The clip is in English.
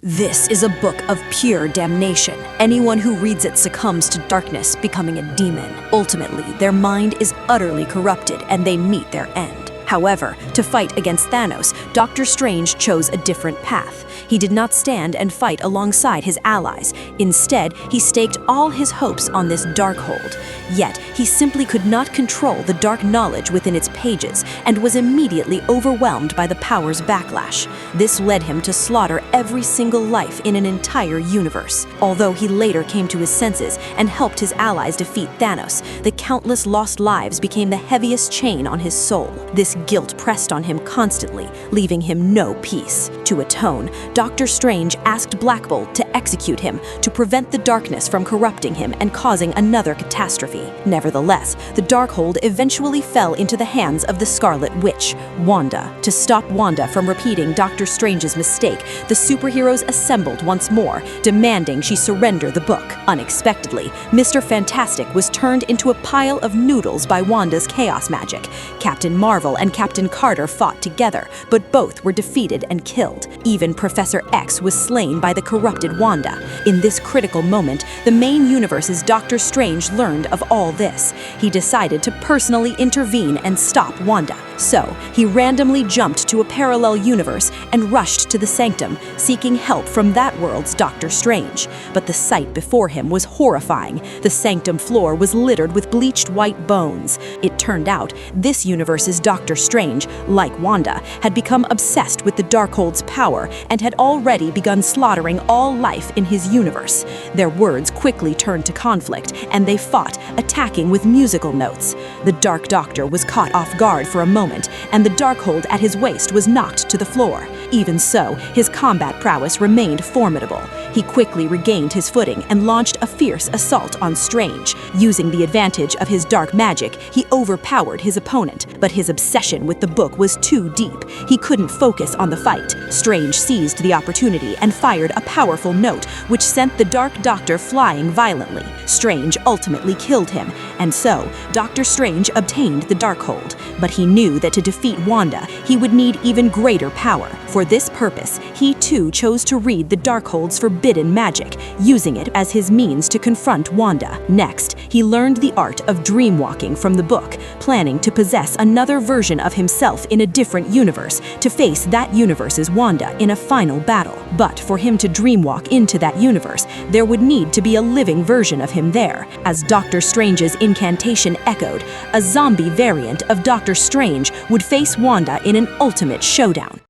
This is a book of pure damnation. Anyone who reads it succumbs to darkness, becoming a demon. Ultimately, their mind is utterly corrupted and they meet their end. However, to fight against Thanos, Doctor Strange chose a different path. He did not stand and fight alongside his allies. Instead, he staked all his hopes on this Darkhold. Yet, he simply could not control the dark knowledge within its pages and was immediately overwhelmed by the power's backlash. This led him to slaughter every single life in an entire universe. Although he later came to his senses and helped his allies defeat Thanos, the countless lost lives became the heaviest chain on his soul. This guilt pressed on him constantly, leaving him no peace. To atone, Doctor Strange asked Black Bolt to execute him to prevent the darkness from corrupting him and causing another catastrophe. Nevertheless, the Darkhold eventually fell into the hands of the Scarlet Witch, Wanda. To stop Wanda from repeating Doctor Strange's mistake, the superheroes assembled once more, demanding she surrender the book. Unexpectedly, Mr. Fantastic was turned into a pile of noodles by Wanda's chaos magic. Captain Marvel and Captain Carter fought together, but both were defeated and killed. Even Professor X was slain by the corrupted Wanda. In this critical moment, the main universe's Doctor Strange learned of all this. He decided to personally intervene and stop Wanda. So, he randomly jumped to a parallel universe and rushed to the Sanctum, seeking help from that world's Doctor Strange. But the sight before him was horrifying. The Sanctum floor was littered with bleached white bones. It turned out this universe's Doctor Strange, like Wanda, had become obsessed with the Darkhold's power and had already begun slaughtering all life in his universe. Their words quickly turned to conflict, and they fought, attacking with musical notes. The Dark Doctor was caught off guard for a moment, and the Darkhold at his waist was knocked to the floor. Even so, his combat prowess remained formidable. He quickly regained his footing and launched a fierce assault on Strange. Using the advantage of his dark magic, he overpowered his opponent, but his obsession with the book was too deep. He couldn't focus on the fight. Strange seized the opportunity and fired a powerful note, which sent the Dark Doctor flying violently. Strange ultimately killed him, and so, Doctor Strange obtained the Darkhold. But he knew that to defeat Wanda, he would need even greater power. For this purpose, he too chose to read the Darkhold's forbidden magic, using it as his means to confront Wanda. Next, he learned the art of dreamwalking from the book, planning to possess another version of himself in a different universe to face that universe's Wanda in a final battle. But for him to dreamwalk into that universe, there would need to be a living version of him there. As Doctor Strange's incantation echoed, a zombie variant of Doctor Strange would face Wanda in an ultimate showdown.